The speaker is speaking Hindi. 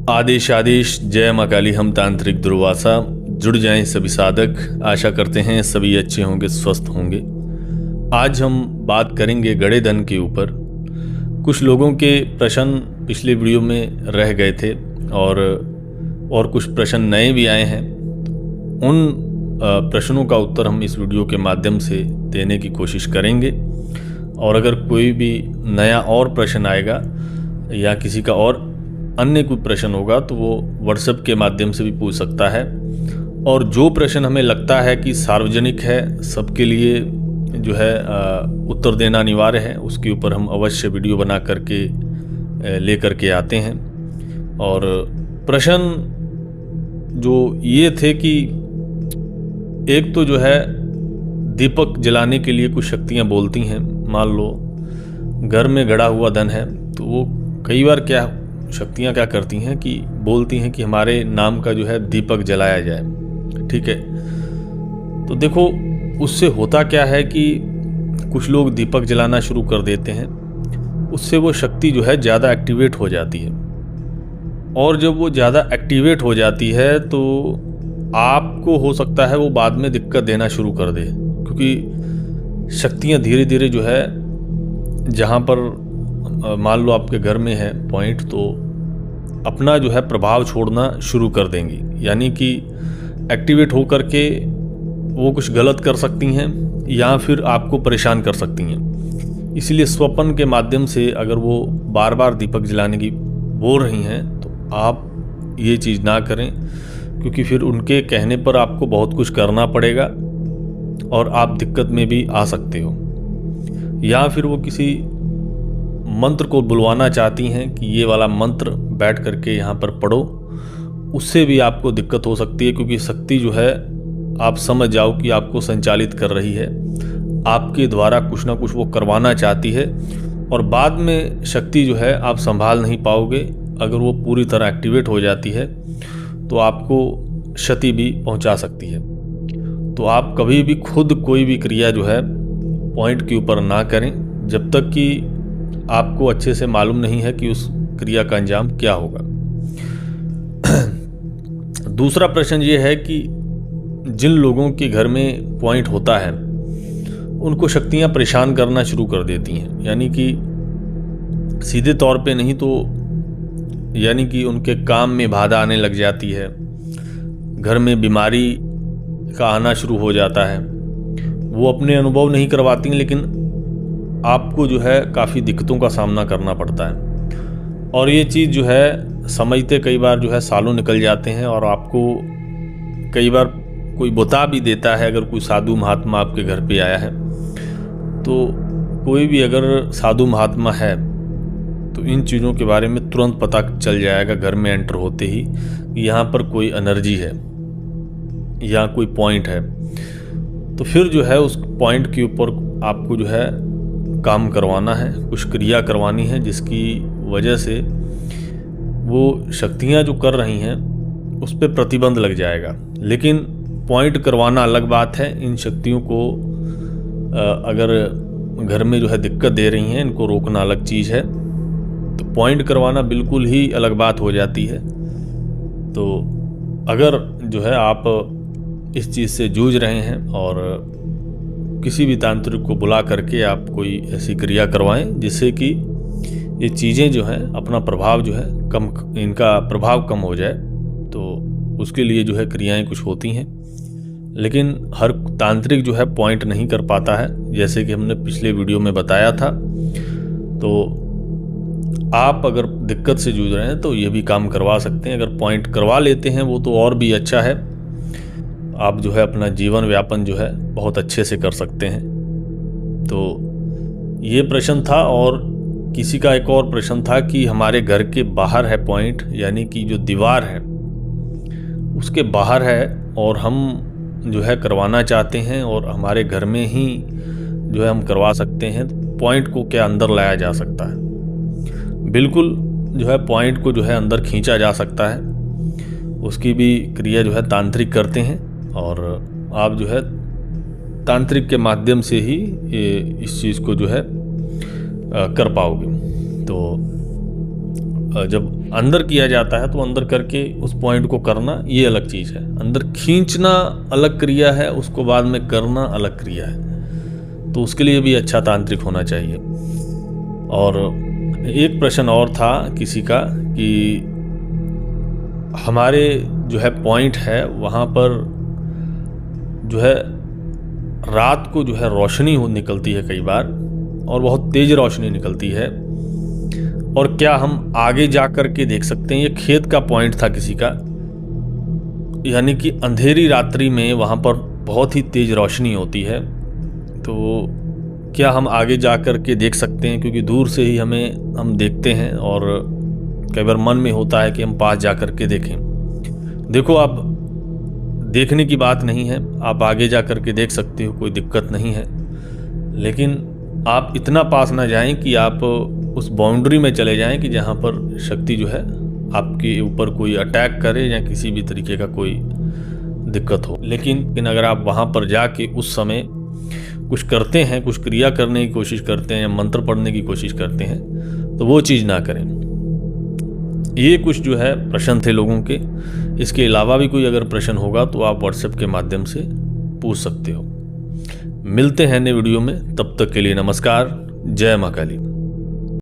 आदेश आदेश जय मां काली। हम तांत्रिक दुर्वासा जुड़ जाएं सभी साधक। आशा करते हैं सभी अच्छे होंगे, स्वस्थ होंगे। आज हम बात करेंगे गड़े धन के ऊपर। कुछ लोगों के प्रश्न पिछले वीडियो में रह गए थे और कुछ प्रश्न नए भी आए हैं। उन प्रश्नों का उत्तर हम इस वीडियो के माध्यम से देने की कोशिश करेंगे। और अगर कोई भी नया और प्रश्न आएगा या किसी का और अन्य कोई प्रश्न होगा तो वो व्हाट्सएप के माध्यम से भी पूछ सकता है। और जो प्रश्न हमें लगता है कि सार्वजनिक है, सबके लिए जो है उत्तर देना अनिवार्य है, उसके ऊपर हम अवश्य वीडियो बना करके लेकर के आते हैं। और प्रश्न जो ये थे कि एक तो जो है दीपक जलाने के लिए कुछ शक्तियाँ बोलती हैं। मान लो घर में गड़ा हुआ धन है तो वो कई बार शक्तियाँ क्या करती हैं कि बोलती हैं कि हमारे नाम का जो है दीपक जलाया जाए। ठीक है, तो देखो उससे होता क्या है कि कुछ लोग दीपक जलाना शुरू कर देते हैं, उससे वो शक्ति जो है ज़्यादा एक्टिवेट हो जाती है। और जब वो ज़्यादा एक्टिवेट हो जाती है तो आपको हो सकता है वो बाद में दिक्कत देना शुरू कर दे, क्योंकि शक्तियाँ धीरे धीरे जो है जहाँ पर मान लो आपके घर में है पॉइंट, तो अपना जो है प्रभाव छोड़ना शुरू कर देंगी। यानी कि एक्टिवेट होकर के वो कुछ गलत कर सकती हैं या फिर आपको परेशान कर सकती हैं। इसलिए स्वप्न के माध्यम से अगर वो बार बार दीपक जलाने की बोल रही हैं तो आप ये चीज़ ना करें, क्योंकि फिर उनके कहने पर आपको बहुत कुछ करना पड़ेगा और आप दिक्कत में भी आ सकते हो। या फिर वो किसी मंत्र को बुलवाना चाहती हैं कि ये वाला मंत्र बैठ करके यहाँ पर पढ़ो, उससे भी आपको दिक्कत हो सकती है, क्योंकि शक्ति जो है आप समझ जाओ कि आपको संचालित कर रही है, आपके द्वारा कुछ ना कुछ वो करवाना चाहती है। और बाद में शक्ति जो है आप संभाल नहीं पाओगे। अगर वो पूरी तरह एक्टिवेट हो जाती है तो आपको क्षति भी पहुंचा सकती है। तो आप कभी भी खुद कोई भी क्रिया जो है पॉइंट के ऊपर ना करें जब तक कि आपको अच्छे से मालूम नहीं है कि उस क्रिया का अंजाम क्या होगा। दूसरा प्रश्न ये है कि जिन लोगों के घर में पॉइंट होता है उनको शक्तियां परेशान करना शुरू कर देती हैं। यानी कि सीधे तौर पे नहीं तो यानी कि उनके काम में बाधा आने लग जाती है, घर में बीमारी का आना शुरू हो जाता है। वो अपने अनुभव नहीं करवाती लेकिन आपको जो है काफ़ी दिक्कतों का सामना करना पड़ता है। और ये चीज़ जो है समझते कई बार जो है सालों निकल जाते हैं और आपको कई बार कोई बता भी देता है। अगर कोई साधु महात्मा आपके घर पे आया है तो कोई भी अगर साधु महात्मा है तो इन चीज़ों के बारे में तुरंत पता चल जाएगा घर में एंटर होते ही कि यहाँ पर कोई एनर्जी है या कोई पॉइंट है। तो फिर जो है उस पॉइंट के ऊपर आपको जो है काम करवाना है, कुछ क्रिया करवानी है, जिसकी वजह से वो शक्तियाँ जो कर रही हैं उस पर प्रतिबंध लग जाएगा। लेकिन पॉइंट करवाना अलग बात है। इन शक्तियों को अगर घर में जो है दिक्कत दे रही हैं, इनको रोकना अलग चीज़ है। तो पॉइंट करवाना बिल्कुल ही अलग बात हो जाती है। तो अगर जो है आप इस चीज़ से जूझ रहे हैं और किसी भी तांत्रिक को बुला करके आप कोई ऐसी क्रिया करवाएं जिससे कि ये चीज़ें जो हैं अपना प्रभाव जो है कम, इनका प्रभाव कम हो जाए, तो उसके लिए जो है क्रियाएं कुछ होती हैं। लेकिन हर तांत्रिक जो है पॉइंट नहीं कर पाता है, जैसे कि हमने पिछले वीडियो में बताया था। तो आप अगर दिक्कत से जूझ रहे हैं तो ये भी काम करवा सकते हैं। अगर पॉइंट करवा लेते हैं वो तो और भी अच्छा है, आप जो है अपना जीवन व्यापन जो है बहुत अच्छे से कर सकते हैं। तो ये प्रश्न था। और किसी का एक और प्रश्न था कि हमारे घर के बाहर है पॉइंट, यानी कि जो दीवार है उसके बाहर है और हम जो है करवाना चाहते हैं और हमारे घर में ही जो है हम करवा सकते हैं। पॉइंट को क्या अंदर लाया जा सकता है? बिल्कुल जो है पॉइंट को जो है अंदर खींचा जा सकता है। उसकी भी क्रिया जो है तांत्रिक करते हैं और आप जो है तांत्रिक के माध्यम से ही इस चीज़ को जो है कर पाओगे। तो जब अंदर किया जाता है तो अंदर करके उस पॉइंट को करना ये अलग चीज़ है। अंदर खींचना अलग क्रिया है, उसको बाद में करना अलग क्रिया है। तो उसके लिए भी अच्छा तांत्रिक होना चाहिए। और एक प्रश्न और था किसी का कि हमारे जो है पॉइंट है वहाँ पर जो है रात को जो है रोशनी निकलती है कई बार, और बहुत तेज़ रोशनी निकलती है, और क्या हम आगे जा कर के देख सकते हैं। ये खेत का पॉइंट था किसी का, यानी कि अंधेरी रात्रि में वहाँ पर बहुत ही तेज़ रोशनी होती है, तो क्या हम आगे जा कर के देख सकते हैं, क्योंकि दूर से ही हम देखते हैं और कई बार मन में होता है कि हम पास जा कर के देखें। देखो, आप देखने की बात नहीं है, आप आगे जा कर के देख सकते हो, कोई दिक्कत नहीं है, लेकिन आप इतना पास ना जाएं कि आप उस बाउंड्री में चले जाएं कि जहां पर शक्ति जो है आपके ऊपर कोई अटैक करे या किसी भी तरीके का कोई दिक्कत हो। लेकिन अगर आप वहां पर जाके उस समय कुछ करते हैं, कुछ क्रिया करने की कोशिश करते हैं या मंत्र पढ़ने की कोशिश करते हैं, तो वो चीज़ ना करें। ये कुछ जो है प्रश्न थे लोगों के। इसके अलावा भी कोई अगर प्रश्न होगा तो आप व्हाट्सएप के माध्यम से पूछ सकते हो। मिलते हैं नए वीडियो में, तब तक के लिए नमस्कार। जय मां काली।